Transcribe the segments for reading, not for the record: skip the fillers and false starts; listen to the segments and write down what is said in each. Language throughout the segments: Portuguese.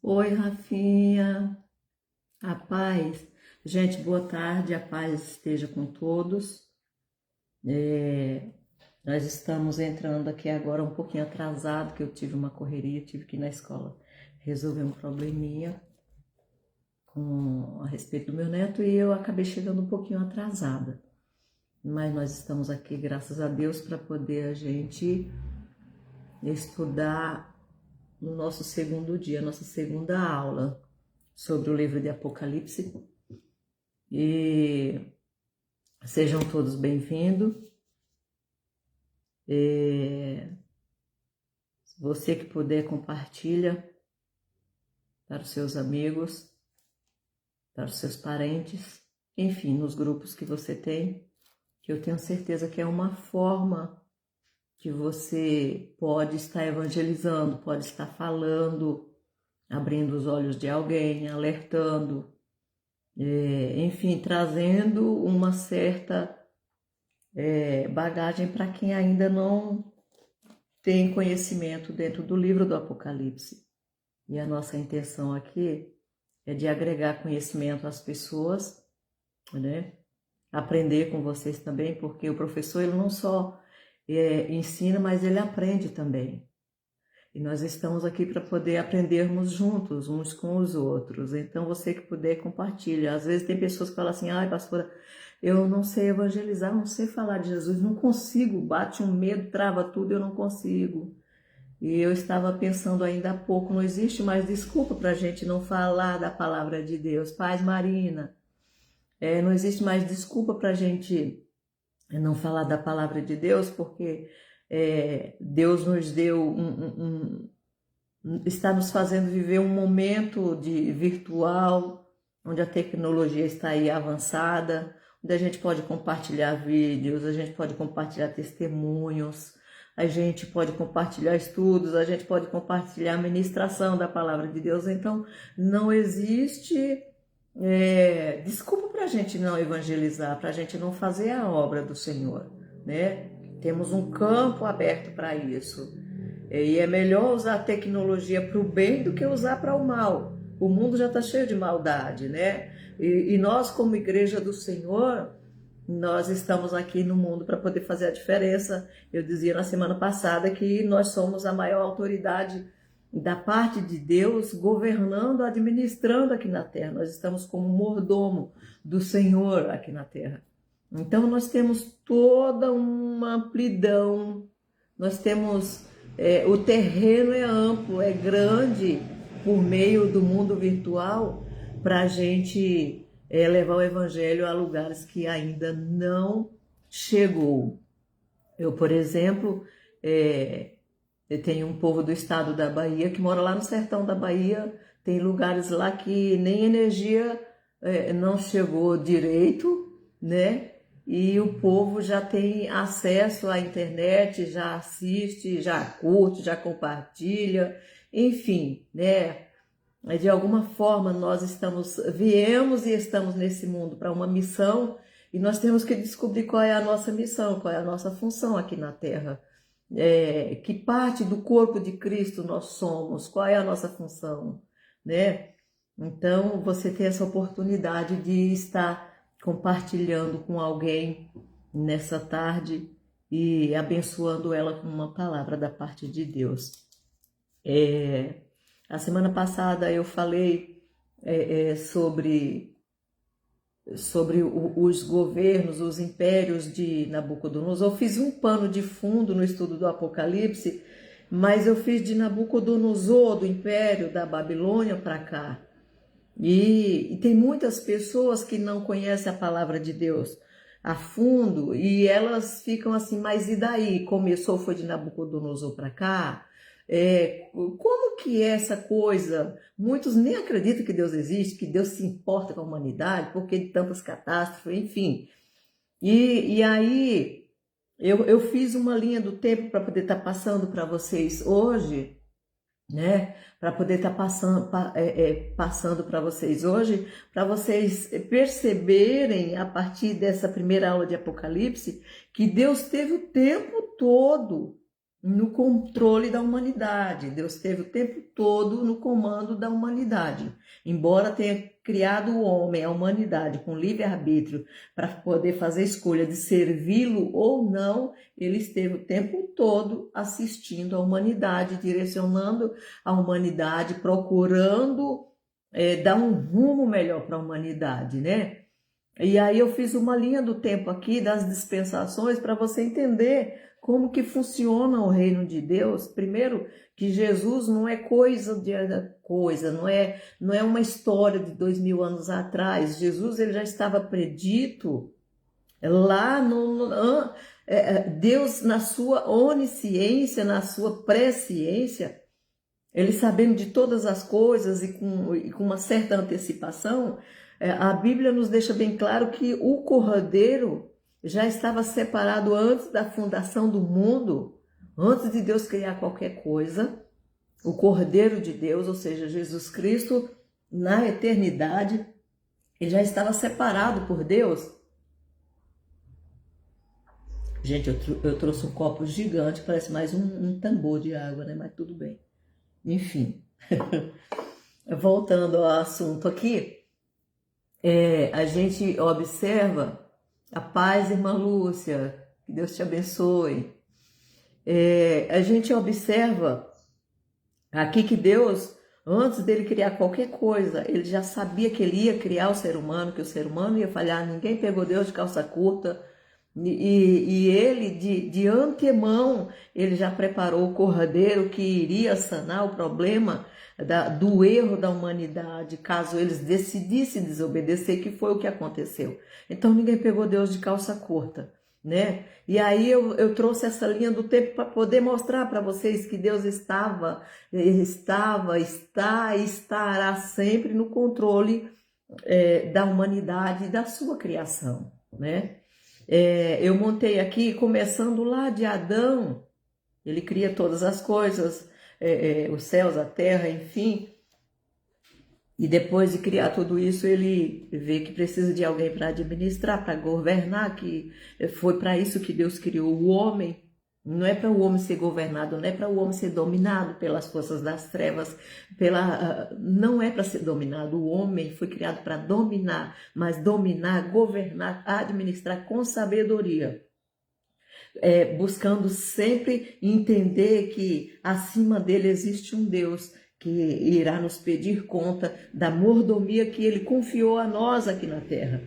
Oi, Rafinha, a paz. Gente, boa tarde, a paz esteja com todos. É, Nós estamos entrando aqui agora um pouquinho atrasado, que eu tive uma correria, tive que ir na escola resolver um probleminha a respeito do meu neto e eu acabei chegando um pouquinho atrasada. Mas nós estamos aqui, graças a Deus, para poder a gente estudar no nosso segundo dia, nossa segunda aula sobre o livro de Apocalipse. E sejam todos bem-vindos. Você que puder, compartilha para os seus amigos, para os seus parentes, enfim, nos grupos que você tem, que eu tenho certeza que é uma forma que você pode estar evangelizando, pode estar falando, abrindo os olhos de alguém, alertando, enfim, trazendo uma certa bagagem para quem ainda não tem conhecimento dentro do livro do Apocalipse. E a nossa intenção aqui é de agregar conhecimento às pessoas, né? Aprender com vocês também, porque o professor ele não só ensina, mas ele aprende também. E nós estamos aqui para poder aprendermos juntos, uns com os outros. Então, você que puder, compartilha. Às vezes tem pessoas que falam assim, ai, pastora, eu não sei evangelizar, não sei falar de Jesus, não consigo, bate um medo, trava tudo, eu não consigo. E eu estava pensando ainda há pouco, não existe mais desculpa para a gente não falar da palavra de Deus. Paz, Marina, não existe mais desculpa para a gente não falar da palavra de Deus, porque Deus nos deu está nos fazendo viver um momento de virtual, onde a tecnologia está aí avançada, onde a gente pode compartilhar vídeos, a gente pode compartilhar testemunhos, a gente pode compartilhar estudos, a gente pode compartilhar a ministração da palavra de Deus. Então, não existe desculpa para a gente não evangelizar, para a gente não fazer a obra do Senhor, né? Temos um campo aberto para isso. E é melhor usar a tecnologia para o bem do que usar para o mal. O mundo já está cheio de maldade, né? E nós, como igreja do Senhor, nós estamos aqui no mundo para poder fazer a diferença. Eu dizia na semana passada que nós somos a maior autoridade da parte de Deus, governando, administrando aqui na terra. Nós estamos como mordomo do Senhor aqui na terra. Então nós temos toda uma amplidão, nós temos, o terreno é amplo, é grande, por meio do mundo virtual, para a gente levar o evangelho a lugares que ainda não chegou. Eu, por exemplo, eu tenho um povo do estado da Bahia que mora lá no sertão da Bahia, tem lugares lá que nem energia não chegou direito, né? E o povo já tem acesso à internet, já assiste, já curte, já compartilha, enfim, né? De alguma forma nós viemos e estamos nesse mundo para uma missão e nós temos que descobrir qual é a nossa missão, qual é a nossa função aqui na Terra. Que parte do corpo de Cristo nós somos, qual é a nossa função, né? Então, você tem essa oportunidade de estar compartilhando com alguém nessa tarde e abençoando ela com uma palavra da parte de Deus. A semana passada eu falei sobre os governos, os impérios de Nabucodonosor. Eu fiz um pano de fundo no estudo do Apocalipse, mas eu fiz de Nabucodonosor, do império da Babilônia, para cá. E tem muitas pessoas que não conhecem a palavra de Deus a fundo e elas ficam assim, mas e daí? Começou, foi de Nabucodonosor para cá? Como que é essa coisa? Muitos nem acreditam que Deus existe, que Deus se importa com a humanidade, porque de tantas catástrofes, enfim. E aí eu fiz uma linha do tempo para poder estar passando para vocês hoje, né? Para poder estar passando para vocês hoje, para vocês perceberem a partir dessa primeira aula de Apocalipse que Deus teve o tempo todo no controle da humanidade. Deus esteve o tempo todo no comando da humanidade. Embora tenha criado o homem, a humanidade, com livre-arbítrio, para poder fazer a escolha de servi-lo ou não, ele esteve o tempo todo assistindo a humanidade, direcionando a humanidade, procurando dar um rumo melhor para a humanidade, né? E aí eu fiz uma linha do tempo aqui das dispensações para você entender como que funciona o reino de Deus. Primeiro, que Jesus não é coisa, não é uma história de 2000 anos atrás. Jesus ele já estava predito lá Deus na sua onisciência, na sua presciência, ele sabendo de todas as coisas e com uma certa antecipação. A Bíblia nos deixa bem claro que o Cordeiro já estava separado antes da fundação do mundo, antes de Deus criar qualquer coisa. O Cordeiro de Deus, ou seja, Jesus Cristo, na eternidade, ele já estava separado por Deus. Gente, eu trouxe um copo gigante, parece mais um tambor de água, né? Mas tudo bem. Enfim, voltando ao assunto aqui, a gente observa a paz, irmã Lúcia, que Deus te abençoe. A gente observa aqui que Deus, antes dele criar qualquer coisa, ele já sabia que ele ia criar o ser humano, que o ser humano ia falhar, ninguém pegou Deus de calça curta, e ele, de antemão, ele já preparou o Cordeiro que iria sanar o problema do erro da humanidade, caso eles decidissem desobedecer, que foi o que aconteceu. Então ninguém pegou Deus de calça curta, né? E aí eu trouxe essa linha do tempo para poder mostrar para vocês que Deus está e estará sempre no controle da humanidade e da sua criação, né? Eu montei aqui, começando lá de Adão, ele cria todas as coisas, os céus, a terra, enfim. E depois de criar tudo isso, ele vê que precisa de alguém para administrar, para governar, que foi para isso que Deus criou o homem. Não é para o homem ser governado, não é para o homem ser dominado pelas forças das trevas, não é para ser dominado. O homem foi criado para dominar, mas dominar, governar, administrar com sabedoria. Buscando sempre entender que acima dele existe um Deus que irá nos pedir conta da mordomia que ele confiou a nós aqui na terra,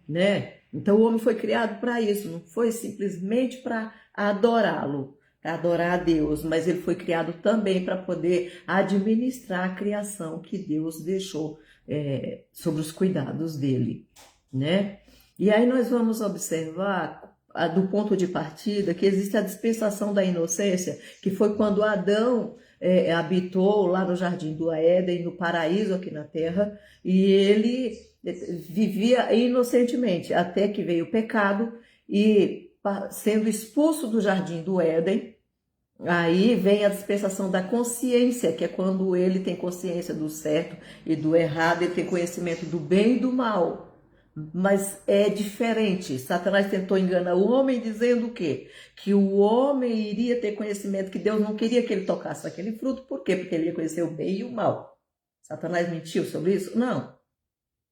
né? Então o homem foi criado para isso, não foi simplesmente para adorá-lo, para adorar a Deus, mas ele foi criado também para poder administrar a criação que Deus deixou sobre os cuidados dele, né? E aí nós vamos observar do ponto de partida que existe a dispensação da inocência, que foi quando Adão habitou lá no Jardim do Éden, no paraíso aqui na terra, e ele vivia inocentemente, até que veio o pecado, e sendo expulso do Jardim do Éden, aí vem a dispensação da consciência, que é quando ele tem consciência do certo e do errado, ele tem conhecimento do bem e do mal. Mas é diferente. Satanás tentou enganar o homem dizendo o quê? Que o homem iria ter conhecimento, que Deus não queria que ele tocasse aquele fruto. Por quê? Porque ele ia conhecer o bem e o mal. Satanás mentiu sobre isso? Não.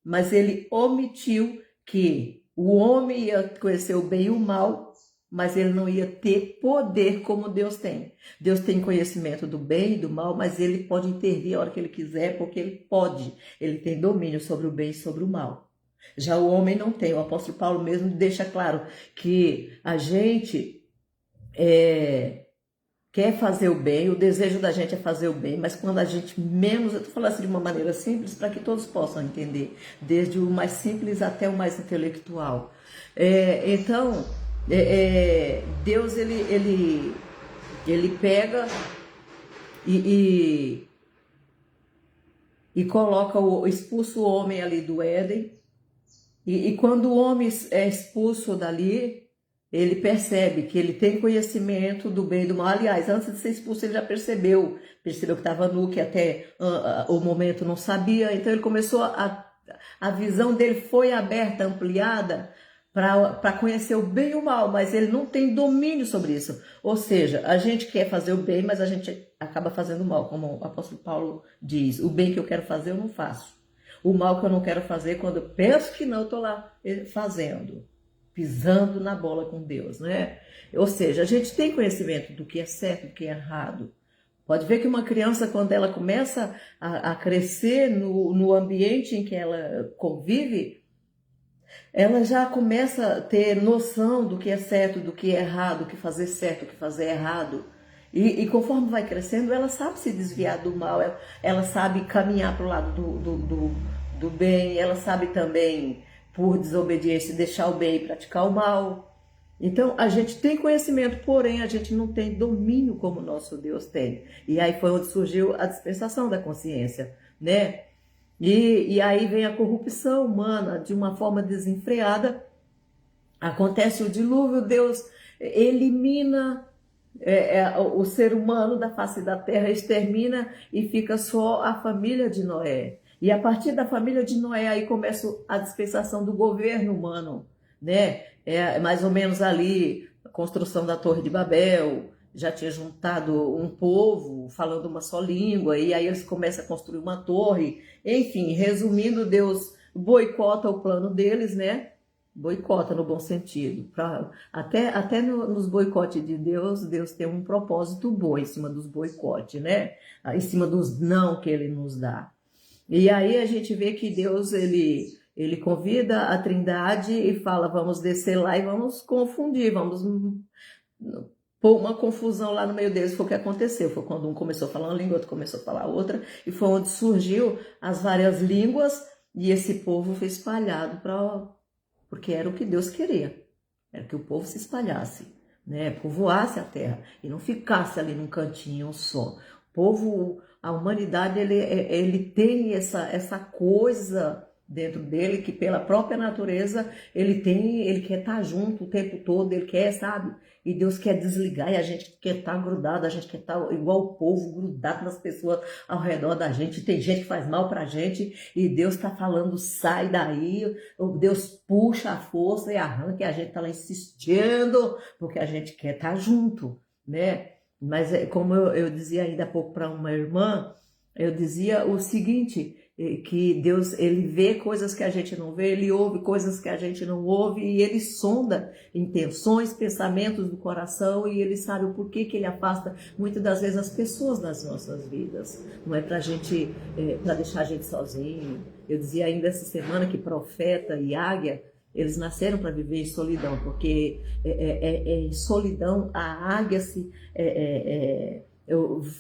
Mas ele omitiu que o homem ia conhecer o bem e o mal, mas ele não ia ter poder como Deus tem. Deus tem conhecimento do bem e do mal, mas ele pode intervir a hora que ele quiser, porque ele pode. Ele tem domínio sobre o bem e sobre o mal. Já o homem não tem. O apóstolo Paulo mesmo deixa claro que a gente quer fazer o bem, o desejo da gente é fazer o bem, mas quando a gente menos, eu estou falando assim de uma maneira simples para que todos possam entender, desde o mais simples até o mais intelectual. Então, Deus ele pega e coloca expulsa o homem ali do Éden. E quando o homem é expulso dali, ele percebe que ele tem conhecimento do bem e do mal. Aliás, antes de ser expulso, ele já percebeu que estava nu, que até o momento não sabia. Então ele começou a visão dele foi aberta, ampliada, para conhecer o bem e o mal, mas ele não tem domínio sobre isso. Ou seja, a gente quer fazer o bem, mas a gente acaba fazendo o mal, como o apóstolo Paulo diz: o bem que eu quero fazer eu não faço. O mal que eu não quero fazer, quando eu penso que não, eu estou lá fazendo, pisando na bola com Deus, né? Ou seja, a gente tem conhecimento do que é certo, do que é errado. Pode ver que uma criança, quando ela começa a crescer no ambiente em que ela convive, ela já começa a ter noção do que é certo, do que é errado, do que fazer certo, do que fazer errado. E conforme vai crescendo, ela sabe se desviar do mal, ela sabe caminhar para o lado do bem, ela sabe também, por desobediência, deixar o bem e praticar o mal. Então, a gente tem conhecimento, porém a gente não tem domínio como o nosso Deus tem. E aí foi onde surgiu a dispensação da consciência, né? E aí vem a corrupção humana de uma forma desenfreada. Acontece o dilúvio, Deus elimina o ser humano da face da terra, extermina e fica só a família de Noé. E a partir da família de Noé aí começa a dispensação do governo humano, né? Mais ou menos ali a construção da Torre de Babel, já tinha juntado um povo falando uma só língua, e aí eles começam a construir uma torre. Enfim, resumindo, Deus boicota o plano deles, né? Boicota no bom sentido. Até nos boicotes de Deus, Deus tem um propósito bom em cima dos boicotes, né? Em cima dos não que ele nos dá. E aí a gente vê que Deus, ele convida a Trindade e fala: vamos descer lá e vamos confundir, vamos pôr uma confusão lá no meio deles. Foi o que aconteceu. Foi quando um começou a falar uma língua, outro começou a falar outra, e foi onde surgiu as várias línguas, e esse povo foi espalhado porque era o que Deus queria. Era que o povo se espalhasse, né? Povoasse a terra e não ficasse ali num cantinho só. O povo, a humanidade, ele tem essa coisa dentro dele que pela própria natureza ele quer estar junto o tempo todo, ele quer, sabe? E Deus quer desligar e a gente quer estar grudado, a gente quer estar igual o povo, grudado nas pessoas ao redor da gente. Tem gente que faz mal pra gente e Deus está falando: sai daí. Deus puxa a força e arranca, e a gente está lá insistindo porque a gente quer estar junto, né? Mas como eu dizia ainda há pouco para uma irmã, eu dizia o seguinte: que Deus, ele vê coisas que a gente não vê, ele ouve coisas que a gente não ouve, e ele sonda intenções, pensamentos do coração, e ele sabe o porquê que ele afasta muitas das vezes as pessoas das nossas vidas. Não é pra gente, para deixar a gente sozinho. Eu dizia ainda essa semana que profeta e águia, eles nasceram para viver em solidão, porque em solidão a águia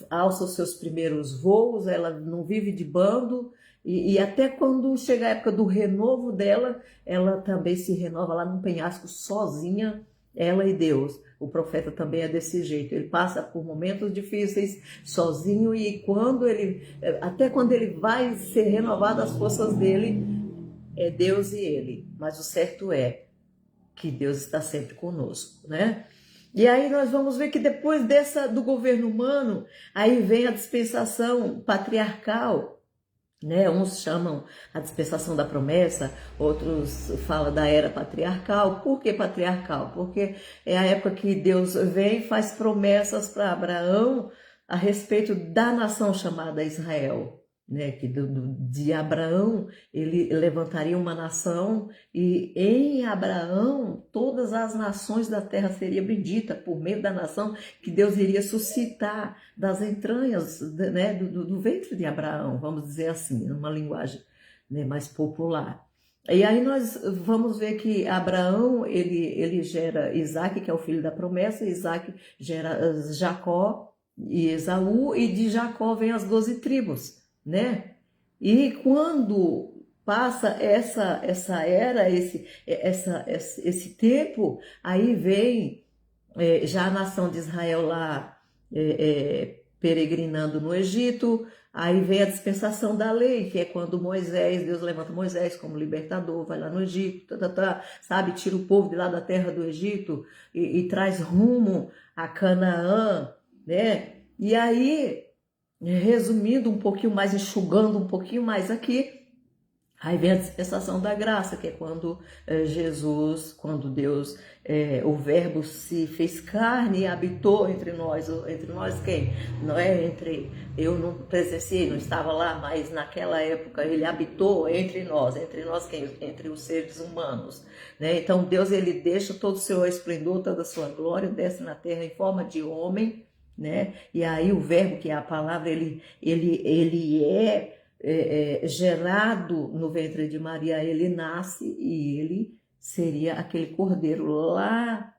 alça os seus primeiros voos, ela não vive de bando, e até quando chega a época do renovo dela, ela também se renova lá num penhasco sozinha, ela e Deus. O profeta também é desse jeito, ele passa por momentos difíceis sozinho, e até quando ele vai ser renovado as forças dele, é Deus e ele. Mas o certo é que Deus está sempre conosco, né? E aí nós vamos ver que depois do governo humano, aí vem a dispensação patriarcal, né? Uns chamam a dispensação da promessa, outros falam da era patriarcal. Por que patriarcal? Porque é a época que Deus vem e faz promessas para Abraão a respeito da nação chamada Israel, né? Que de Abraão ele levantaria uma nação, e em Abraão todas as nações da terra seriam benditas por meio da nação que Deus iria suscitar das entranhas, né, do ventre de Abraão, vamos dizer assim, numa linguagem, né, mais popular. E aí nós vamos ver que Abraão, ele gera Isaac, que é o filho da promessa. Isaac gera Jacó e Esaú, e de Jacó vem as 12 tribos, né? E quando passa essa era, esse tempo, aí vem já a nação de Israel lá peregrinando no Egito. Aí vem a dispensação da lei, que é quando Deus levanta Moisés como libertador, vai lá no Egito, sabe, tira o povo de lá da terra do Egito e traz rumo a Canaã, né? E aí, resumindo um pouquinho mais, enxugando um pouquinho mais aqui, Aí vem a dispensação da graça, que é quando Jesus, quando Deus, o Verbo se fez carne e habitou entre nós. Entre nós quem? Não é entre, eu não presenciei, não estava lá, mas naquela época ele habitou entre nós quem? Entre os seres humanos. Né? Então Deus, ele deixa todo o seu esplendor, toda a sua glória, desce na terra em forma de homem, né? E aí o Verbo, que é a palavra, ele gerado no ventre de Maria, ele nasce e ele seria aquele cordeiro lá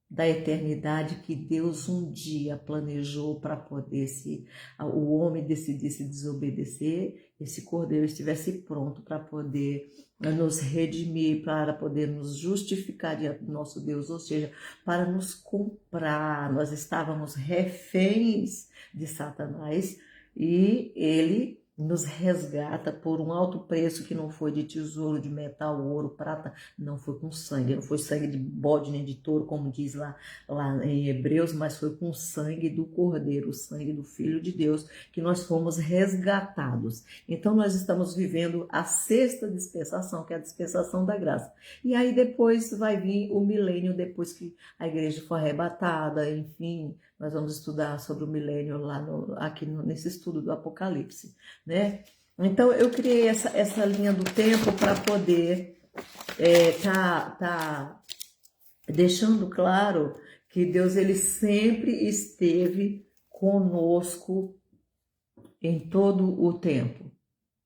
da eternidade que Deus um dia planejou para poder, se o homem decidisse desobedecer, esse cordeiro estivesse pronto para poder nos redimir, para poder nos justificar diante do nosso Deus, ou seja, para nos comprar. Nós estávamos reféns de Satanás e ele nos resgata por um alto preço, que não foi de tesouro, de metal, ouro, prata, não foi com sangue, não foi sangue de bode nem de touro, como diz lá em Hebreus, mas foi com o sangue do Cordeiro, o sangue do Filho de Deus, que nós fomos resgatados. Então nós estamos vivendo a sexta dispensação, que é a dispensação da graça. E aí depois vai vir o milênio, depois que a igreja for arrebatada, enfim, nós vamos estudar sobre o milênio lá nesse estudo do Apocalipse, né? Então eu criei essa linha do tempo para poder tá deixando claro que Deus, ele sempre esteve conosco em todo o tempo,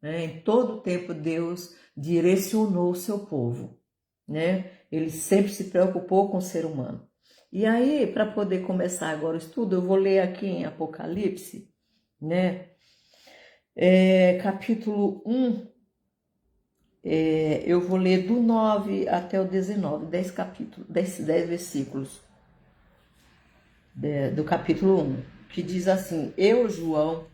né? Em todo o tempo Deus direcionou o seu povo, né? Ele sempre se preocupou com o ser humano. E aí, para poder começar agora o estudo, eu vou ler aqui em Apocalipse, né? Capítulo 1, eu vou ler do 9 até o 19, 10 capítulos, 10 versículos do capítulo 1, que diz assim: Eu, João,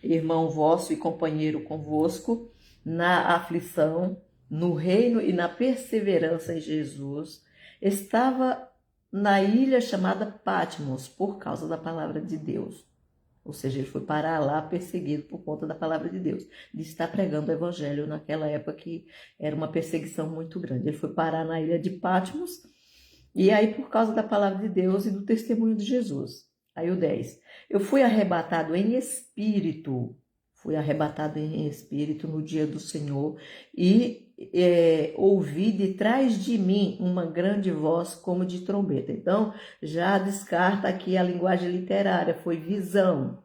irmão vosso e companheiro convosco, na aflição, no reino e na perseverança em Jesus, estava na ilha chamada Patmos, por causa da palavra de Deus. Ou seja, ele foi parar lá perseguido por conta da palavra de Deus, de estar pregando o evangelho naquela época que era uma perseguição muito grande. Ele foi parar na ilha de Patmos, e aí por causa da palavra de Deus e do testemunho de Jesus. Aí o 10. Eu fui arrebatado em espírito no dia do Senhor, e ouvi de trás de mim uma grande voz como de trombeta. Então, já descarta aqui a linguagem literária, foi visão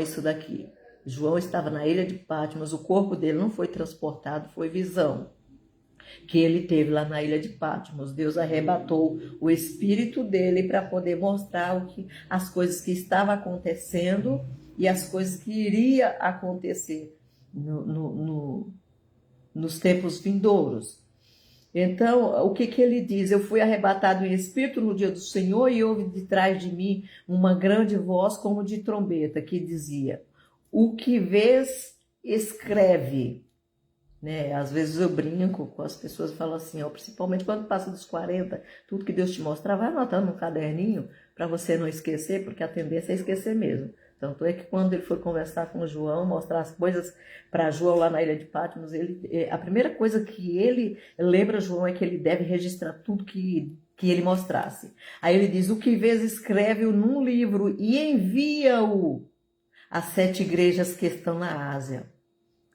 isso daqui. João estava na ilha de Patmos, o corpo dele não foi transportado, foi visão que ele teve lá na ilha de Patmos. Deus arrebatou o espírito dele para poder mostrar as coisas que estavam acontecendo e as coisas que iria acontecer nos tempos vindouros. Então, o que ele diz? Eu fui arrebatado em espírito no dia do Senhor e houve de trás de mim uma grande voz como de trombeta que dizia: o que vês, escreve. Né? Às vezes eu brinco com as pessoas e falo assim, principalmente quando passa dos 40, tudo que Deus te mostrar, vai anotando no caderninho para você não esquecer, porque a tendência é esquecer mesmo. Tanto é que quando ele foi conversar com João, mostrar as coisas para João lá na ilha de Patmos, a primeira coisa que ele lembra João é que ele deve registrar tudo que ele mostrasse. Aí ele diz: o que vês, escreve-o num livro e envia-o às 7 igrejas que estão na Ásia: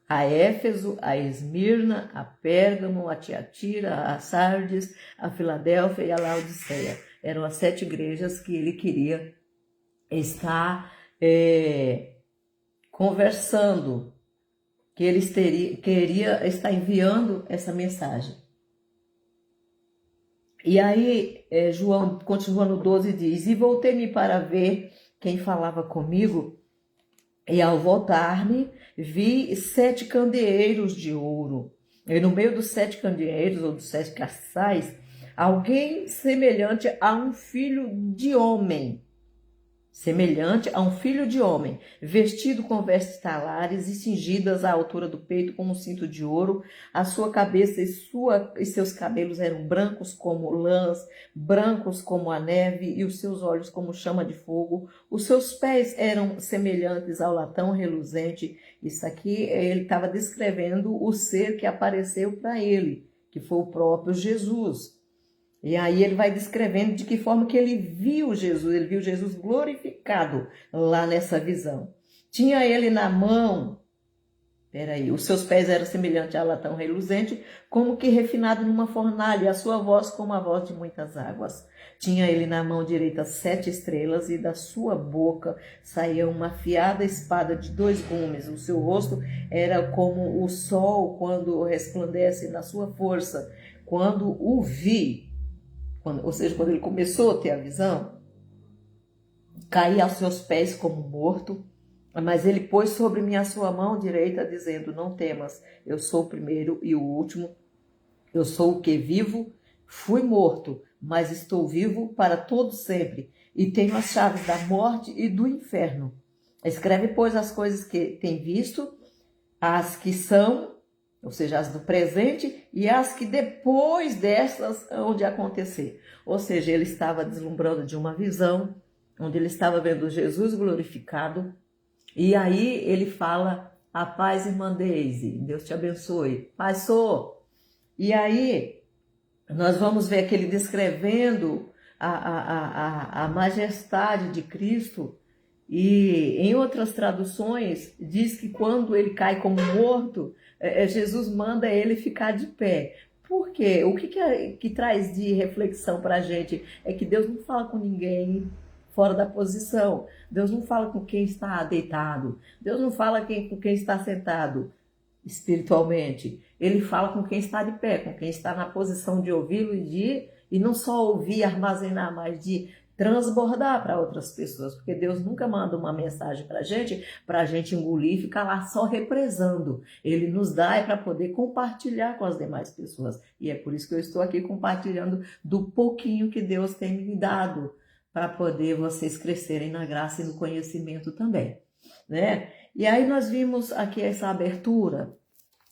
a Éfeso, a Esmirna, a Pérgamo, a Tiatira, a Sardes, a Filadélfia e a Laodiceia. Eram as 7 igrejas que ele queria estar conversando, que ele queria estar enviando essa mensagem. E aí João, continua no 12, diz: e voltei-me para ver quem falava comigo, e ao voltar-me, vi 7 candeeiros de ouro, e no meio dos 7 candeeiros, ou dos 7 castiçais, alguém semelhante a um filho de homem. semelhante a um filho de homem, vestido com vestes talares e cingidas à altura do peito com um cinto de ouro. A sua cabeça e seus cabelos eram brancos como lãs, brancos como a neve, e os seus olhos como chama de fogo. Os seus pés eram semelhantes ao latão reluzente. Isso aqui ele estava descrevendo o ser que apareceu para ele, que foi o próprio Jesus. E aí ele vai descrevendo de que forma que ele viu Jesus glorificado lá nessa visão. Tinha ele na mão, os seus pés eram semelhantes a latão reluzente, como que refinado numa fornalha, e a sua voz como a voz de muitas águas. Tinha ele na mão direita 7 estrelas, e da sua boca saía uma afiada espada de 2 gumes. O seu rosto era como o sol quando resplandece na sua força. Quando o vi, ou seja, quando ele começou a ter a visão, caí aos seus pés como morto, mas ele pôs sobre mim a sua mão direita, dizendo: não temas, eu sou o primeiro e o último, eu sou o que vivo, fui morto, mas estou vivo para todo sempre, e tenho as chaves da morte e do inferno. Escreve, pois, as coisas que tem visto, as que são, ou seja, as do presente, e as que depois dessas hão de acontecer. Ou seja, ele estava deslumbrando de uma visão, onde ele estava vendo Jesus glorificado, e aí ele fala: a paz, irmã Deise, Deus te abençoe, paz sou. E aí nós vamos ver aquele descrevendo a majestade de Cristo. E em outras traduções diz que quando ele cai como morto, Jesus manda ele ficar de pé. Por quê? O que traz de reflexão para a gente é que Deus não fala com ninguém fora da posição. Deus não fala com quem está deitado. Deus não fala com quem está sentado espiritualmente. Ele fala com quem está de pé, com quem está na posição de ouvi-lo e não só ouvir, armazenar, mas de transbordar para outras pessoas, porque Deus nunca manda uma mensagem para a gente engolir e ficar lá só represando. Ele nos dá para poder compartilhar com as demais pessoas, e é por isso que eu estou aqui compartilhando do pouquinho que Deus tem me dado, para poder vocês crescerem na graça e no conhecimento também, né? E aí nós vimos aqui essa abertura,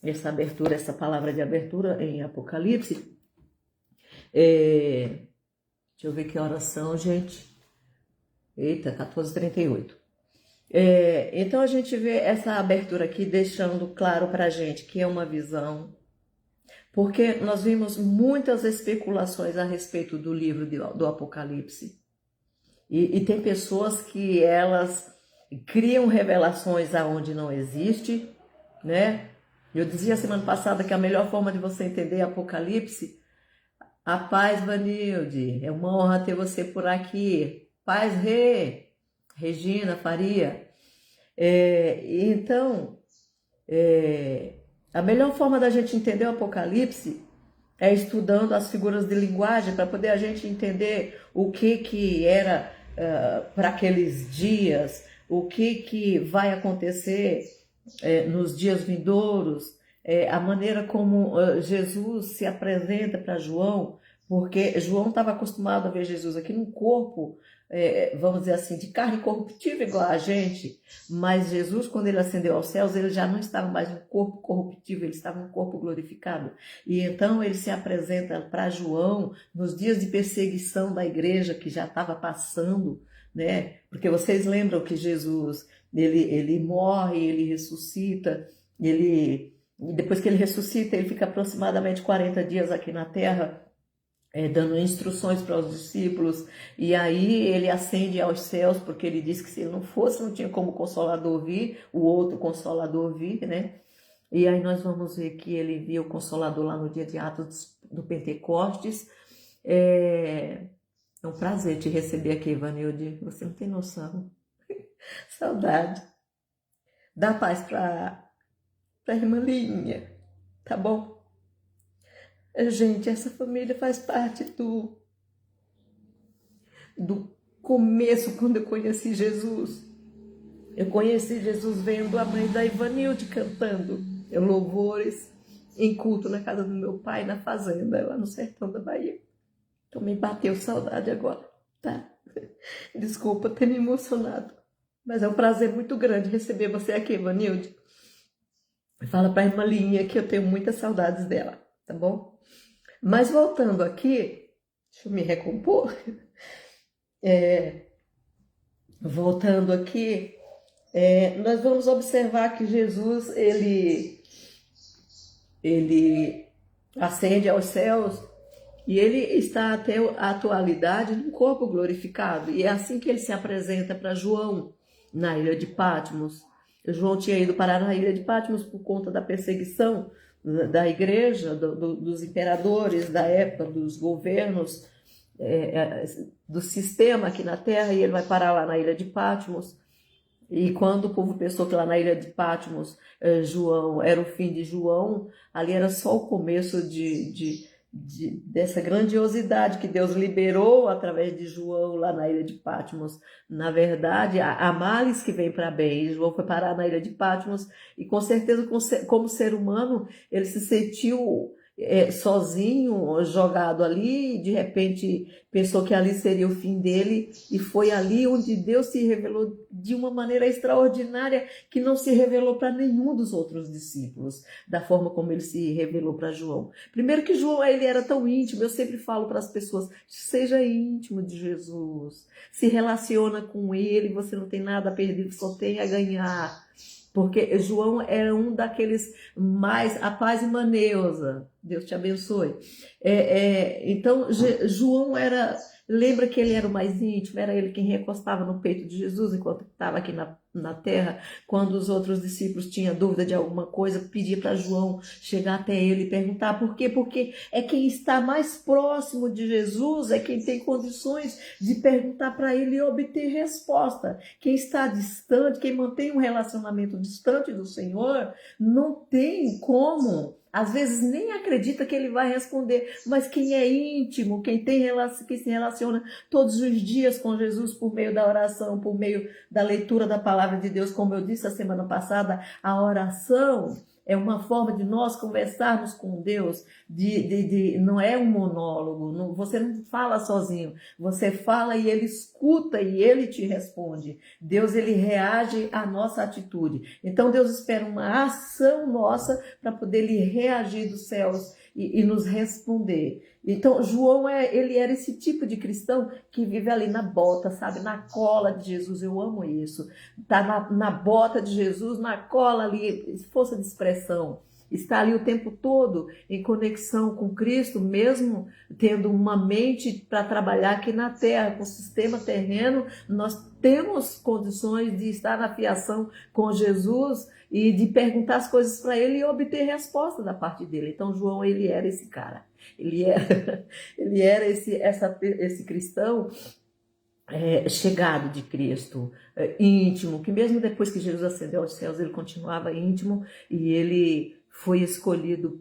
essa palavra de abertura em Apocalipse. Deixa eu ver que horas são, gente. Eita, 14h38. Então a gente vê essa abertura aqui deixando claro para a gente que é uma visão, porque nós vimos muitas especulações a respeito do livro do Apocalipse. E tem pessoas que elas criam revelações aonde não existe, né? Eu dizia semana passada que a melhor forma de você entender Apocalipse. A paz, Vanilde, é uma honra ter você por aqui. Paz, Regina Faria. Então, a melhor forma da gente entender o Apocalipse é estudando as figuras de linguagem, para poder a gente entender o que era para aqueles dias, o que vai acontecer nos dias vindouros, a maneira como Jesus se apresenta para João, porque João estava acostumado a ver Jesus aqui num corpo, vamos dizer assim, de carne corruptível igual a gente, mas Jesus, quando ele ascendeu aos céus, ele já não estava mais num corpo corruptível, ele estava num corpo glorificado. E então ele se apresenta para João nos dias de perseguição da igreja que já estava passando, né? Porque vocês lembram que Jesus, ele morre, ele ressuscita, e depois que ele ressuscita, ele fica aproximadamente 40 dias aqui na terra, dando instruções para os discípulos, e aí ele ascende aos céus, porque ele disse que se ele não fosse, não tinha como o Consolador vir, o outro Consolador vir, né? E aí nós vamos ver que ele envia o Consolador lá no dia de Atos do Pentecostes. É um prazer te receber aqui, Vanilde, você não tem noção. Saudade. Dá paz para a irmã Linha, tá bom? Gente, essa família faz parte do começo, quando eu conheci Jesus. Eu conheci Jesus vendo a mãe da Ivanilde cantando louvores em culto na casa do meu pai, na fazenda, lá no sertão da Bahia. Então me bateu saudade agora, tá? Desculpa ter me emocionado, mas é um prazer muito grande receber você aqui, Vanilde. Fala para a irmã Linha que eu tenho muitas saudades dela, tá bom? Mas voltando aqui, deixa eu me recompor. Voltando aqui, nós vamos observar que Jesus, ele ascende aos céus e ele está até a atualidade num corpo glorificado. E é assim que ele se apresenta para João na ilha de Patmos. João tinha ido parar na ilha de Patmos por conta da perseguição da igreja, dos imperadores da época, dos governos, do sistema aqui na Terra, e ele vai parar lá na ilha de Patmos. E quando o povo pensou que lá na ilha de Patmos, João era o fim de João, ali era só o começo dessa grandiosidade que Deus liberou através de João lá na ilha de Patmos. Na verdade, há males que vêm para bem. João foi parar na ilha de Patmos e com certeza, como ser humano, ele se sentiu sozinho, jogado ali, e de repente pensou que ali seria o fim dele, e foi ali onde Deus se revelou de uma maneira extraordinária que não se revelou para nenhum dos outros discípulos, da forma como ele se revelou para João. Primeiro que João, ele era tão íntimo, eu sempre falo para as pessoas, seja íntimo de Jesus, se relaciona com ele, você não tem nada a perder, só tem a ganhar. Porque João era um daqueles mais, a paz e maneusa, Deus te abençoe. Então, João lembra que ele era o mais íntimo, era ele quem recostava no peito de Jesus enquanto estava aqui na terra. Quando os outros discípulos tinham dúvida de alguma coisa, pedia para João chegar até ele e perguntar por quê? Porque é quem está mais próximo de Jesus, é quem tem condições de perguntar para ele e obter resposta. Quem está distante, quem mantém um relacionamento distante do Senhor, não tem como. Às vezes nem acredita que ele vai responder, mas quem é íntimo, quem se relaciona todos os dias com Jesus por meio da oração, por meio da leitura da palavra de Deus, como eu disse a semana passada, a oração é uma forma de nós conversarmos com Deus, não é um monólogo, você não fala sozinho, você fala e ele escuta e ele te responde. Deus, ele reage à nossa atitude. Então Deus espera uma ação nossa para poder ele reagir dos céus e nos responder. Então João, ele era esse tipo de cristão que vive ali na bota, sabe, na cola de Jesus. Eu amo isso. Tá na bota de Jesus, na cola ali, força de expressão. Está ali o tempo todo em conexão com Cristo, mesmo tendo uma mente para trabalhar aqui na terra, com o sistema terreno, nós temos condições de estar na fiação com Jesus e de perguntar as coisas para ele e obter resposta da parte dele. Então João, ele era esse cara, ele era esse cristão chegado de Cristo, íntimo, que mesmo depois que Jesus ascendeu aos céus, ele continuava íntimo, e ele foi escolhido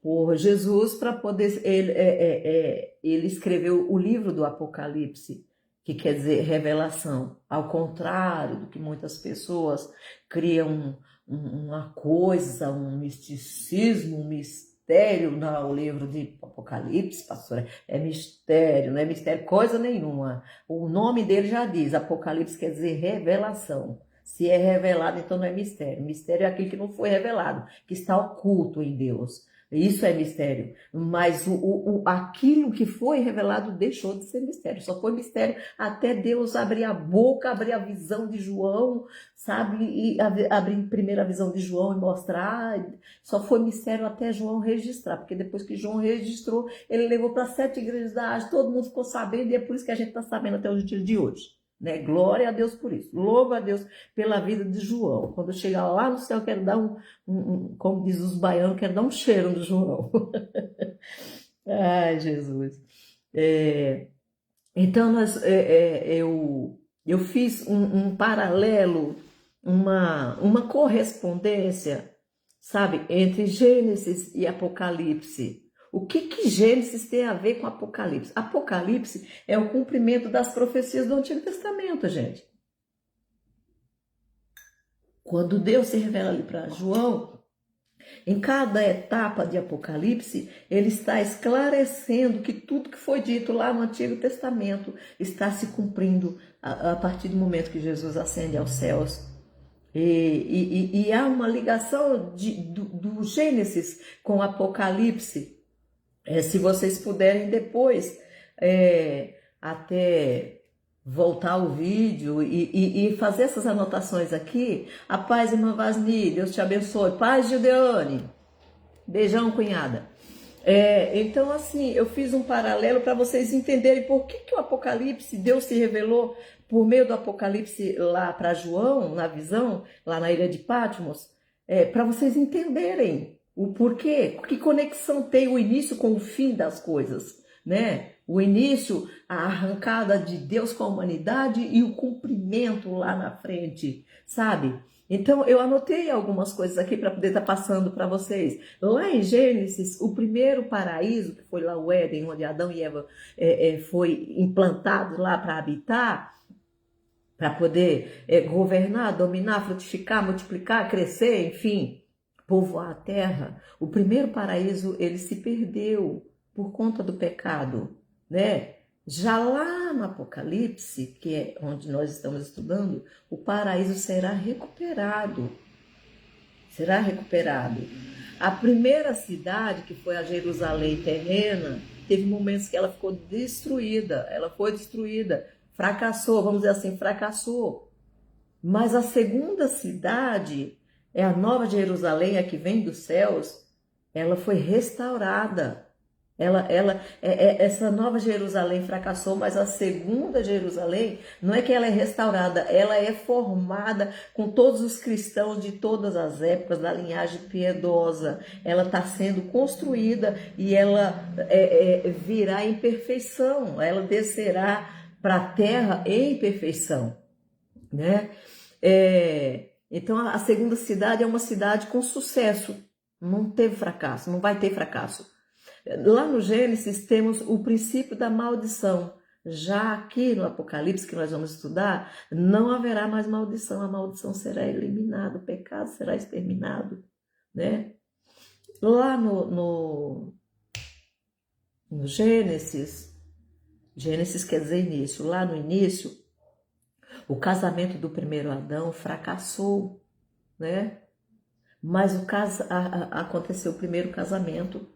por Jesus para poder... Ele escreveu o livro do Apocalipse, que quer dizer revelação, ao contrário do que muitas pessoas criam uma coisa, um misticismo, um mistério no livro de Apocalipse, pastora, é mistério, não é mistério coisa nenhuma. O nome dele já diz, Apocalipse quer dizer revelação. Se é revelado, então não é mistério. Mistério é aquilo que não foi revelado, que está oculto em Deus. Isso é mistério. Mas aquilo que foi revelado deixou de ser mistério. Só foi mistério até Deus abrir a boca, abrir a visão de João, sabe? E abrir primeiro a visão de João e mostrar. Só foi mistério até João registrar. Porque depois que João registrou, ele levou para 7 igrejas da Ásia. Todo mundo ficou sabendo e é por isso que a gente está sabendo até os dias de hoje. Né? Glória a Deus por isso. Louva a Deus pela vida de João. Quando eu chegar lá no céu, eu quero dar como diz os baianos, quero dar um cheiro no João. Ai, Jesus. Então, eu fiz um paralelo, uma correspondência, sabe, entre Gênesis e Apocalipse. O que Gênesis tem a ver com Apocalipse? Apocalipse é o cumprimento das profecias do Antigo Testamento, gente. Quando Deus se revela ali para João, Em cada etapa de Apocalipse, ele está esclarecendo que tudo que foi dito lá no Antigo Testamento está se cumprindo a partir do momento que Jesus ascende aos céus. E há uma ligação do Gênesis com o Apocalipse. Se vocês puderem depois, até voltar o vídeo e fazer essas anotações aqui. A paz, irmã Vasni, Deus te abençoe. Paz, Gideone. Beijão, cunhada. Então, assim, eu fiz um paralelo para vocês entenderem por que o Apocalipse, Deus se revelou por meio do Apocalipse lá para João, na visão, lá na ilha de Patmos, para vocês entenderem o porquê, que conexão tem o início com o fim das coisas, né? O início, a arrancada de Deus com a humanidade e o cumprimento lá na frente, sabe? Então, eu anotei algumas coisas aqui para poder estar passando para vocês. Lá em Gênesis, o primeiro paraíso, que foi lá o Éden, onde Adão e Eva foi implantado lá para habitar, para poder governar, dominar, frutificar, multiplicar, crescer, enfim, povoar a terra. O primeiro paraíso, ele se perdeu por conta do pecado, né? Já lá no Apocalipse, que é onde nós estamos estudando, o paraíso será recuperado. Será recuperado. A primeira cidade, que foi a Jerusalém terrena, teve momentos que ela ficou destruída. Ela foi destruída, fracassou, vamos dizer assim, fracassou. Mas a segunda cidade, é a Nova Jerusalém, a que vem dos céus, ela foi restaurada. Essa Nova Jerusalém fracassou, mas a segunda Jerusalém, não é que ela é restaurada, ela é formada com todos os cristãos de todas as épocas, da linhagem piedosa. Ela está sendo construída e ela virá em perfeição, ela descerá para a terra em perfeição, né? Então a segunda cidade é uma cidade com sucesso, não teve fracasso, não vai ter fracasso. Lá no Gênesis temos o princípio da maldição. Já aqui no Apocalipse, que nós vamos estudar, não haverá mais maldição. A maldição será eliminada, o pecado será exterminado, né? Lá no Gênesis quer dizer início. Lá no início, o casamento do primeiro Adão fracassou, né? Mas aconteceu o primeiro casamento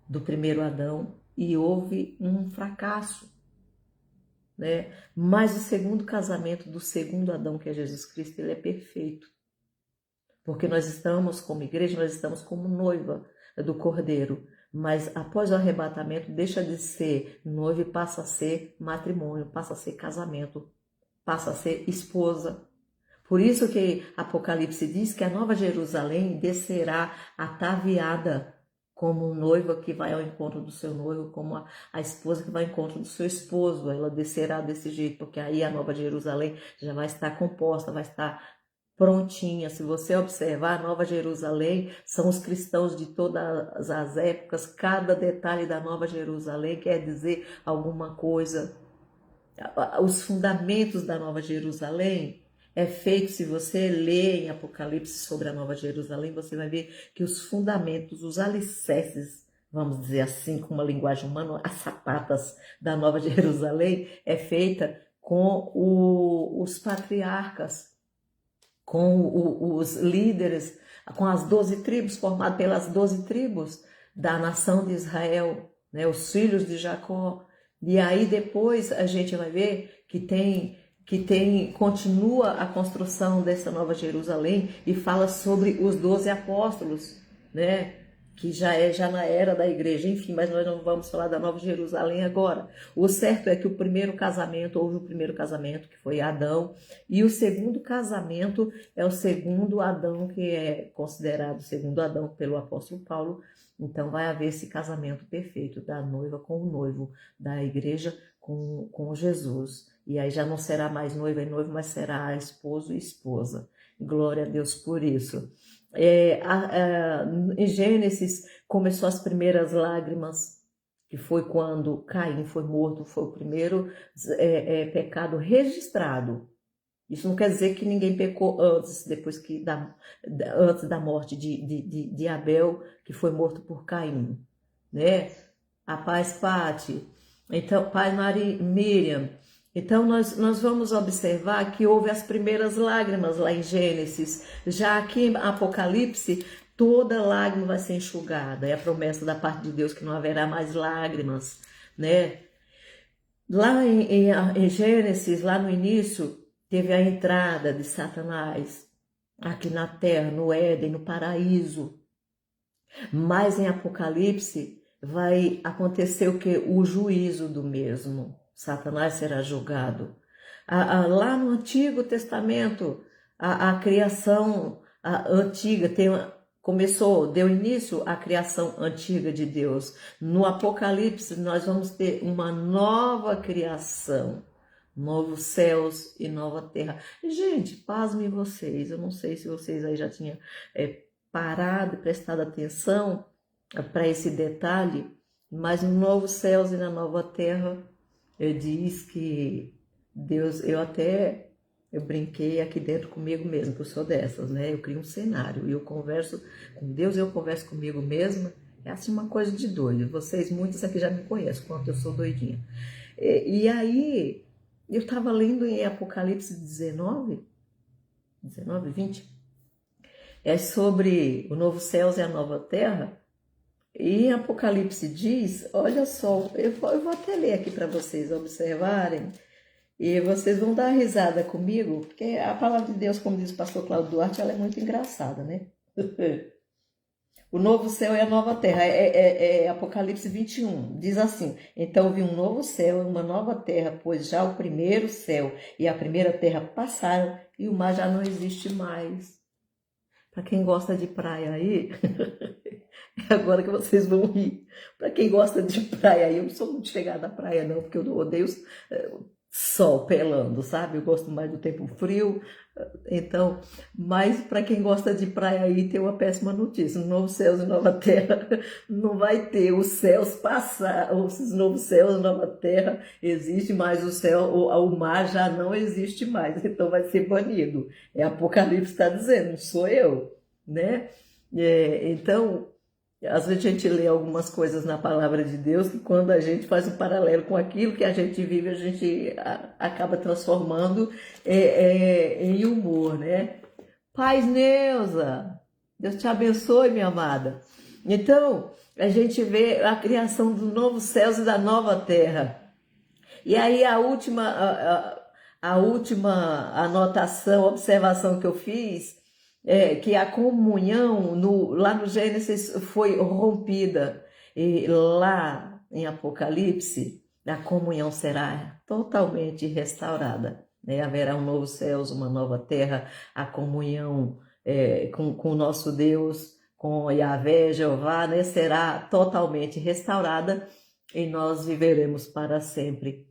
do primeiro Adão e houve um fracasso, né? Mas o segundo casamento do segundo Adão, que é Jesus Cristo, ele é perfeito. Porque nós estamos como igreja, nós estamos como noiva do Cordeiro. Mas após o arrebatamento, deixa de ser noiva e passa a ser matrimônio, passa a ser casamento, passa a ser esposa. Por isso que Apocalipse diz que a Nova Jerusalém descerá ataviada como noiva que vai ao encontro do seu noivo, como a esposa que vai ao encontro do seu esposo. Ela descerá desse jeito, porque aí a Nova Jerusalém já vai estar composta, vai estar prontinha. Se você observar, a Nova Jerusalém são os cristãos de todas as épocas. Cada detalhe da Nova Jerusalém quer dizer alguma coisa. Os fundamentos da Nova Jerusalém é feito, se você ler em Apocalipse sobre a Nova Jerusalém, você vai ver que os fundamentos, os alicerces, vamos dizer assim, com uma linguagem humana, as sapatas da Nova Jerusalém é feita com os patriarcas, com os líderes, com as 12 tribos, formado pelas 12 tribos da nação de Israel, né, os filhos de Jacó. E aí depois a gente vai ver que continua a construção dessa Nova Jerusalém e fala sobre os 12 apóstolos, né? Que já na era da igreja, enfim, mas nós não vamos falar da Nova Jerusalém agora. O certo é que houve o primeiro casamento, que foi Adão, e o segundo casamento é o segundo Adão, que é considerado o segundo Adão pelo apóstolo Paulo. Então vai haver esse casamento perfeito da noiva com o noivo, da igreja com Jesus. E aí já não será mais noiva e noivo, mas será esposo e esposa. Glória a Deus por isso. Em Gênesis começou as primeiras lágrimas, que foi quando Caim foi morto, foi o primeiro pecado registrado. Isso não quer dizer que ninguém pecou antes, antes da morte de Abel, que foi morto por Caim, né? A paz, Pati. Então, paz, Miriam. Então, nós vamos observar que houve as primeiras lágrimas lá em Gênesis. Já aqui em Apocalipse, toda lágrima vai ser enxugada. É a promessa da parte de Deus que não haverá mais lágrimas, né? Lá em Gênesis, lá no início, teve a entrada de Satanás aqui na terra, no Éden, no paraíso. Mas em Apocalipse vai acontecer o que? O juízo do mesmo. Satanás será julgado. Lá no Antigo Testamento, a criação antiga deu início à criação antiga de Deus. No Apocalipse, nós vamos ter uma nova criação, novos céus e nova terra. Gente, pasmem vocês, eu não sei se vocês aí já tinham parado e prestado atenção para esse detalhe, mas no novo céus e na nova terra, diz que Deus, eu brinquei aqui dentro comigo mesmo, que eu sou dessas, né? Eu crio um cenário e eu converso com Deus, eu converso comigo mesma. É assim uma coisa de doido. Vocês, muitos aqui já me conhecem, quanto eu sou doidinha. E aí, eu estava lendo em Apocalipse 19, 20, é sobre o novo céus e a nova terra. E Apocalipse diz, olha só, eu vou até ler aqui para vocês observarem, e vocês vão dar risada comigo, porque a palavra de Deus, como diz o pastor Cláudio Duarte, ela é muito engraçada, né? O novo céu e a nova terra, é Apocalipse 21, diz assim: então vi um novo céu e uma nova terra, pois já o primeiro céu e a primeira terra passaram e o mar já não existe mais. Para quem gosta de praia aí, é agora que vocês vão rir. Para quem gosta de praia aí, eu não sou muito chegada à praia não, porque eu odeio sol pelando, sabe? Eu gosto mais do tempo frio. Então, mas para quem gosta de praia aí, tem uma péssima notícia: no novo céus e nova terra não vai ter os céus passar, os novos céus e nova terra existe, mas o mar já não existe mais, então vai ser banido. É Apocalipse está dizendo, não sou eu, né? Então, às vezes a gente lê algumas coisas na palavra de Deus que quando a gente faz um paralelo com aquilo que a gente vive, a gente acaba transformando em humor, né? Paz, Neuza, Deus te abençoe, minha amada. Então, a gente vê a criação dos novos céus e da nova terra. E aí a última anotação, observação que eu fiz, que a comunhão lá no Gênesis foi rompida. E lá em Apocalipse, a comunhão será totalmente restaurada. Né? Haverá um novo céu, uma nova terra, a comunhão com o nosso Deus, com Yahvé, Jeová, né? Será totalmente restaurada e nós viveremos para sempre.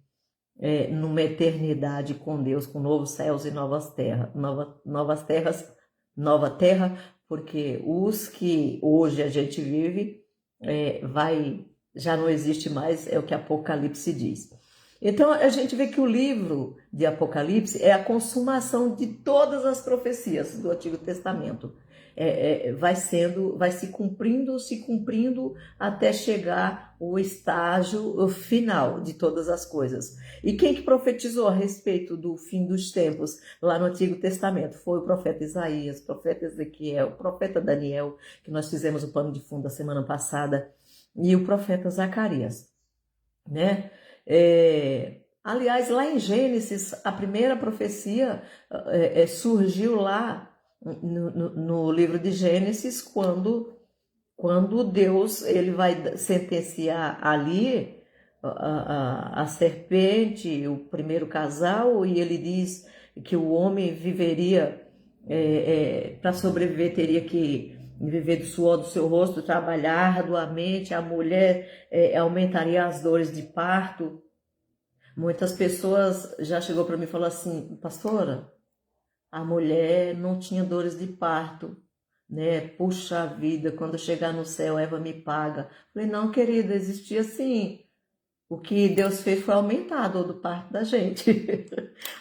Numa eternidade com Deus, com novos céus e novas terras, novas terras, nova terra, porque os que hoje a gente vive já não existe mais, é o que Apocalipse diz. Então a gente vê que o livro de Apocalipse é a consumação de todas as profecias do Antigo Testamento. Vai se cumprindo até chegar o estágio final de todas as coisas. E quem que profetizou a respeito do fim dos tempos lá no Antigo Testamento? Foi o profeta Isaías, o profeta Ezequiel, o profeta Daniel, que nós fizemos o pano de fundo a semana passada, e o profeta Zacarias, né? Aliás, lá em Gênesis, a primeira profecia surgiu lá no livro de Gênesis, quando Deus ele vai sentenciar ali a serpente, o primeiro casal, e ele diz que o homem viveria, para sobreviver, teria que viver do suor do seu rosto, trabalhar arduamente, a mulher aumentaria as dores de parto. Muitas pessoas já chegou para mim e falou assim: pastora, a mulher não tinha dores de parto, né? Puxa vida, quando eu chegar no céu, Eva me paga. Falei, não, querida, existia sim O que Deus fez foi aumentar a dor do parto da gente,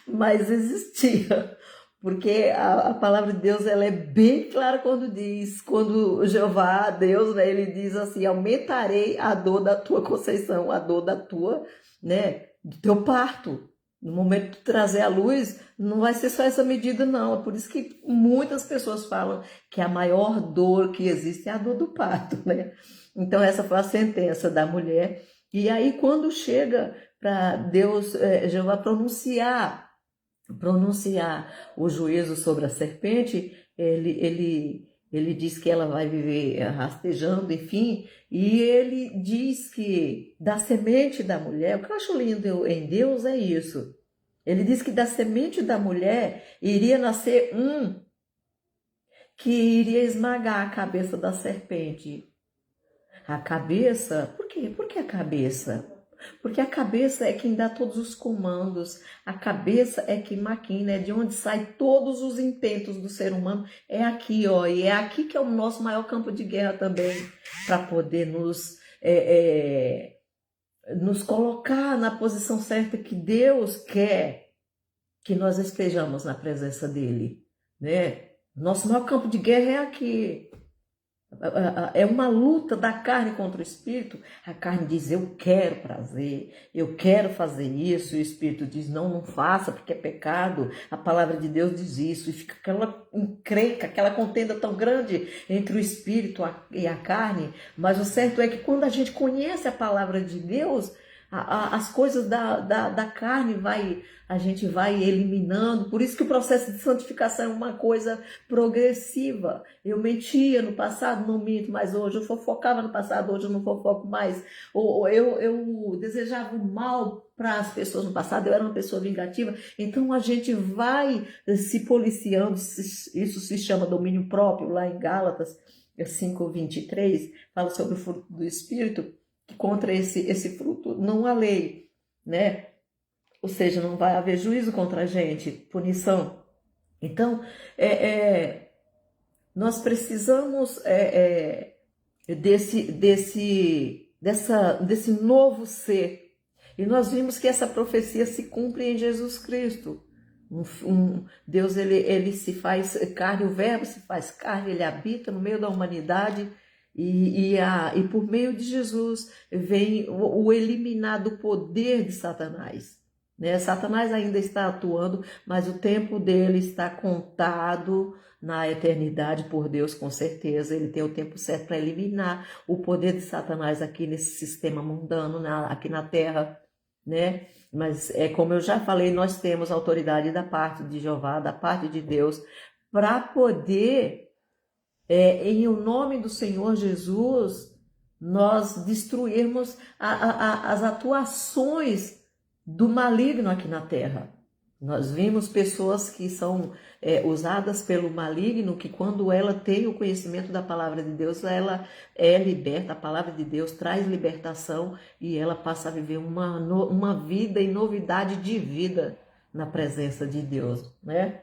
mas existia, porque a palavra de Deus ela é bem clara quando Jeová, Deus, né, ele diz assim, aumentarei a dor da tua conceição, a dor da tua, né, do teu parto. No momento de trazer a luz, não vai ser só essa medida, não. É por isso que muitas pessoas falam que a maior dor que existe é a dor do parto, né? Então, essa foi a sentença da mulher. E aí, quando chega para Deus, Jeová pronunciar o juízo sobre a serpente, ele diz que ela vai viver rastejando, enfim, e ele diz que da semente da mulher, o que eu acho lindo em Deus é isso. Ele diz que da semente da mulher iria nascer um que iria esmagar a cabeça da serpente. A cabeça, por quê? Por que a cabeça? Porque a cabeça é quem dá todos os comandos, a cabeça é quem maquina, é de onde saem todos os intentos do ser humano, é aqui, ó, e é aqui que é o nosso maior campo de guerra também, para poder nos colocar na posição certa que Deus quer que nós estejamos na presença dele, né? Nosso maior campo de guerra é aqui. É uma luta da carne contra o espírito. A carne diz, eu quero prazer, eu quero fazer isso, e o espírito diz, não, não faça porque é pecado. A palavra de Deus diz isso, e fica aquela encrenca, aquela contenda tão grande entre o espírito e a carne. Mas o certo é que quando a gente conhece a palavra de Deus, as coisas da carne a gente vai eliminando. Por isso que o processo de santificação é uma coisa progressiva. Eu mentia no passado, não minto mais hoje. Eu fofocava no passado, hoje eu não fofoco mais. Ou eu desejava o mal para as pessoas no passado, eu era uma pessoa vingativa. Então a gente vai se policiando, isso se chama domínio próprio, lá em Gálatas 5:23, fala sobre o fruto do Espírito, que contra esse fruto não há lei, né? Ou seja, não vai haver juízo contra a gente, punição. Então, nós precisamos desse novo ser. E nós vimos que essa profecia se cumpre em Jesus Cristo. Deus, ele se faz carne, o verbo se faz carne, ele habita no meio da humanidade. E por meio de Jesus vem o eliminar do poder de Satanás. Né? Satanás ainda está atuando, mas o tempo dele está contado na eternidade por Deus, com certeza. Ele tem o tempo certo para eliminar o poder de Satanás aqui nesse sistema mundano, aqui na Terra. Né? Mas como eu já falei, nós temos autoridade da parte de Jeová, da parte de Deus, para poder, em o nome do Senhor Jesus, nós destruirmos as atuações do maligno aqui na Terra. Nós vimos pessoas que são usadas pelo maligno, que quando ela tem o conhecimento da palavra de Deus, ela é liberta, a palavra de Deus traz libertação e ela passa a viver uma vida em novidade de vida na presença de Deus, né?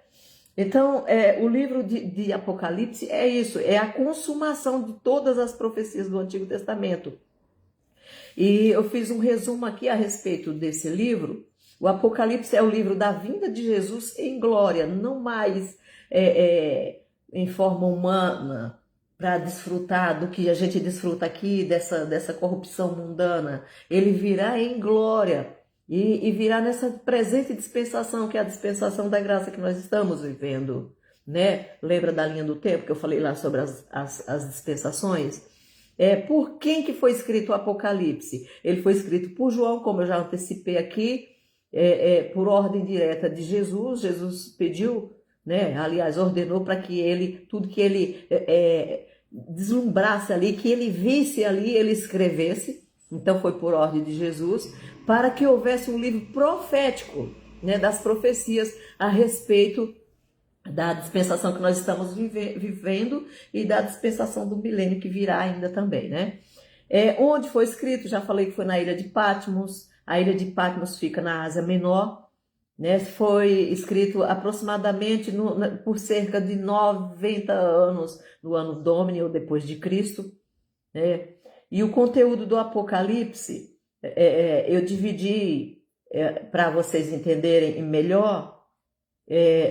Então, o livro de Apocalipse é isso, é a consumação de todas as profecias do Antigo Testamento. E eu fiz um resumo aqui a respeito desse livro. O Apocalipse é o livro da vinda de Jesus em glória, não mais em forma humana, para desfrutar do que a gente desfruta aqui, dessa corrupção mundana. Ele virá em glória e virá nessa presente dispensação, que é a dispensação da graça que nós estamos vivendo. Né? Lembra da linha do tempo que eu falei lá sobre as dispensações? Por quem que foi escrito o Apocalipse? Ele foi escrito por João, como eu já antecipei aqui, por ordem direta de Jesus. Jesus pediu, né? Aliás, ordenou para que tudo que ele deslumbrasse ali, que ele visse ali, ele escrevesse. Então foi por ordem de Jesus, para que houvesse um livro profético, né, das profecias a respeito da dispensação que nós estamos vivendo e da dispensação do milênio que virá ainda também, né? Onde foi escrito, já falei que foi na ilha de Patmos. A ilha de Patmos fica na Ásia Menor, né? Foi escrito aproximadamente por cerca de 90 anos, no ano Domini, ou depois de Cristo, né? E o conteúdo do Apocalipse Eu dividi para vocês entenderem melhor.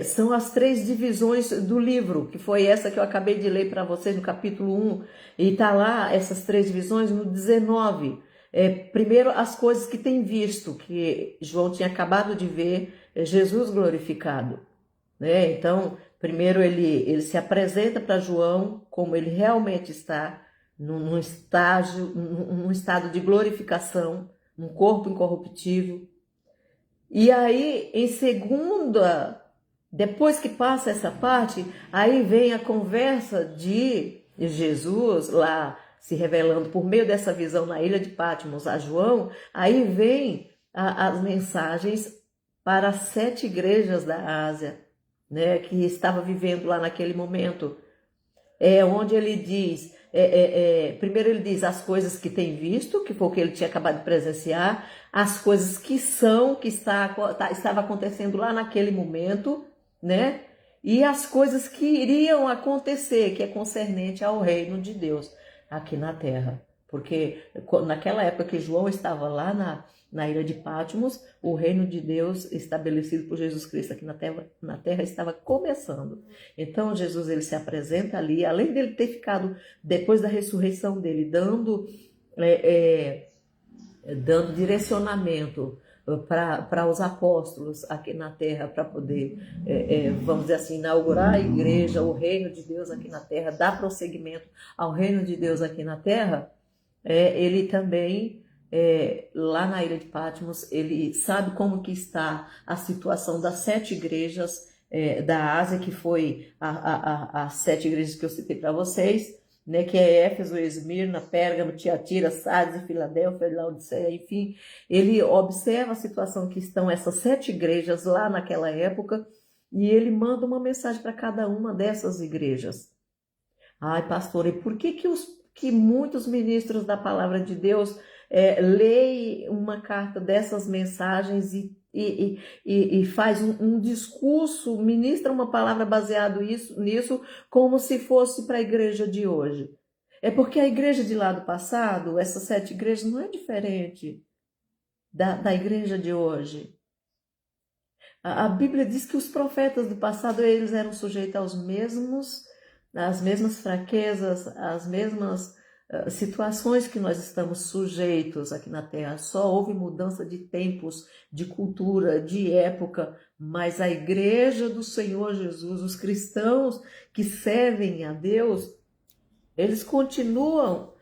São as 3 divisões do livro, que foi essa que eu acabei de ler para vocês no capítulo 1, e está lá essas 3 divisões no 19. Primeiro, as coisas que tem visto, que João tinha acabado de ver Jesus glorificado, né? Então, primeiro ele se apresenta para João como ele realmente está, num estado de glorificação, num corpo incorruptível. E aí, em segunda, depois que passa essa parte, aí vem a conversa de Jesus lá se revelando por meio dessa visão na ilha de Patmos a João. Aí vem as mensagens para as 7 igrejas da Ásia, né, que estava vivendo lá naquele momento. Onde ele diz, primeiro ele diz as coisas que tem visto, que foi o que ele tinha acabado de presenciar, as coisas que são, que estava acontecendo lá naquele momento, né? E as coisas que iriam acontecer, que é concernente ao reino de Deus aqui na terra. Porque naquela época que João estava lá na ilha de Patmos, o reino de Deus estabelecido por Jesus Cristo aqui na terra estava começando. Então Jesus ele se apresenta ali, além dele ter ficado, depois da ressurreição dele, dando direcionamento para os apóstolos aqui na terra, para poder, vamos dizer assim, inaugurar a igreja, o reino de Deus aqui na terra, dar prosseguimento ao reino de Deus aqui na terra. Ele também, lá na ilha de Patmos, ele sabe como que está a situação das 7 igrejas da Ásia, que foi as 7 igrejas que eu citei para vocês, né, que é Éfeso, Esmirna, Pérgamo, Tiatira, Sardes, Filadélfia, Laodiceia, enfim. Ele observa a situação que estão essas 7 igrejas lá naquela época e ele manda uma mensagem para cada uma dessas igrejas. Ai, pastor, e por que muitos ministros da palavra de Deus leem uma carta dessas mensagens e faz um discurso, ministra uma palavra baseado nisso, como se fosse para a igreja de hoje? É porque a igreja de lá do passado, essas 7 igrejas, não é diferente da igreja de hoje. A Bíblia diz que os profetas do passado, eles eram sujeitos às mesmas fraquezas, às mesmas situações que nós estamos sujeitos aqui na Terra. Só houve mudança de tempos, de cultura, de época, mas a igreja do Senhor Jesus, os cristãos que servem a Deus, eles continuam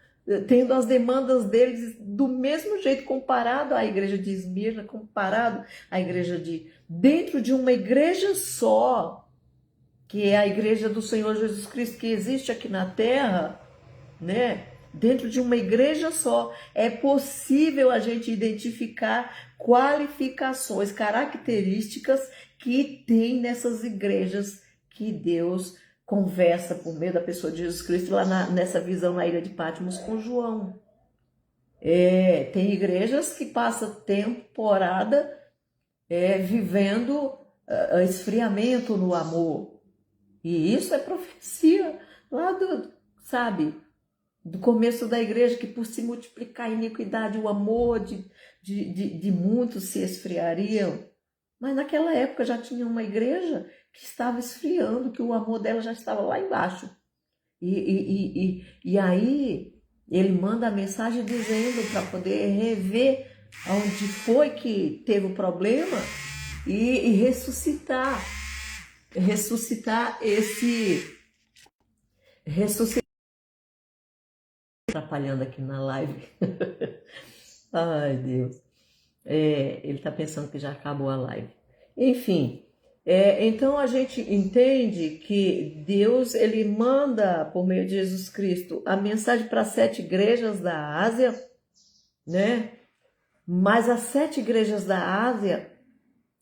tendo as demandas deles do mesmo jeito, comparado à igreja de Esmirna, comparado à igreja dentro de uma igreja só, que é a igreja do Senhor Jesus Cristo, que existe aqui na terra, né? Dentro de uma igreja só, é possível a gente identificar qualificações, características que tem nessas igrejas que Deus conversa por meio da pessoa de Jesus Cristo lá nessa visão na ilha de Patmos com João. Tem igrejas que passam temporada vivendo esfriamento no amor. E isso é profecia lá do começo da igreja, que por se multiplicar a iniquidade, o amor de muitos se esfriariam. Mas naquela época já tinha uma igreja que estava esfriando, que o amor dela já estava lá embaixo. E aí ele manda a mensagem dizendo para poder rever onde foi que teve o problema e ressuscitar atrapalhando aqui na live. Ai, Deus. Ele está pensando que já acabou a live. Enfim, então a gente entende que Deus ele manda por meio de Jesus Cristo a mensagem para as 7 igrejas da Ásia, né? Mas as 7 igrejas da Ásia,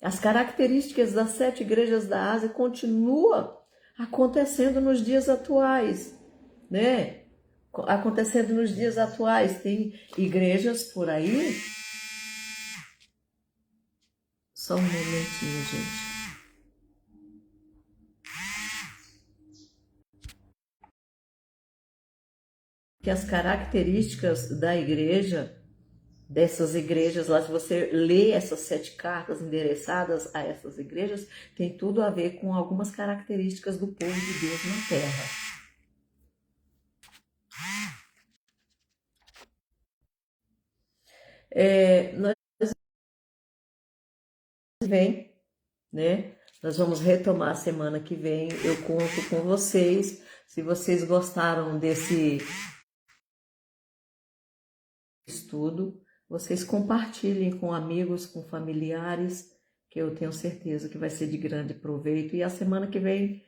as características das 7 igrejas da Ásia continuam acontecendo nos dias atuais, né? Acontecendo nos dias atuais. Tem igrejas por aí. Só um momentinho, gente. Que as características da igreja dessas igrejas lá. Se você lê essas 7 cartas endereçadas a essas igrejas, tem tudo a ver com algumas características do povo de Deus na Terra. Nós vem, né? Nós vamos retomar a semana que vem. Eu conto com vocês. Se vocês gostaram desse estudo, vocês compartilhem com amigos, com familiares, que eu tenho certeza que vai ser de grande proveito. E a semana que vem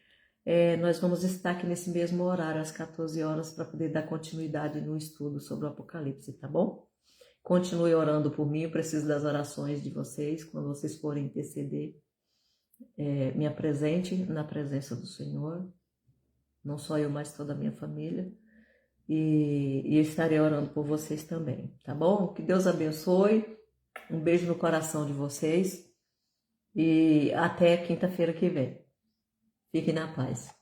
nós vamos estar aqui nesse mesmo horário, às 14 horas, para poder dar continuidade no estudo sobre o Apocalipse, tá bom? Continue orando por mim, eu preciso das orações de vocês, quando vocês forem interceder. Me apresente na presença do Senhor, não só eu, mas toda a minha família. E eu estarei orando por vocês também, tá bom? Que Deus abençoe, um beijo no coração de vocês e até quinta-feira que vem. Fiquem na paz.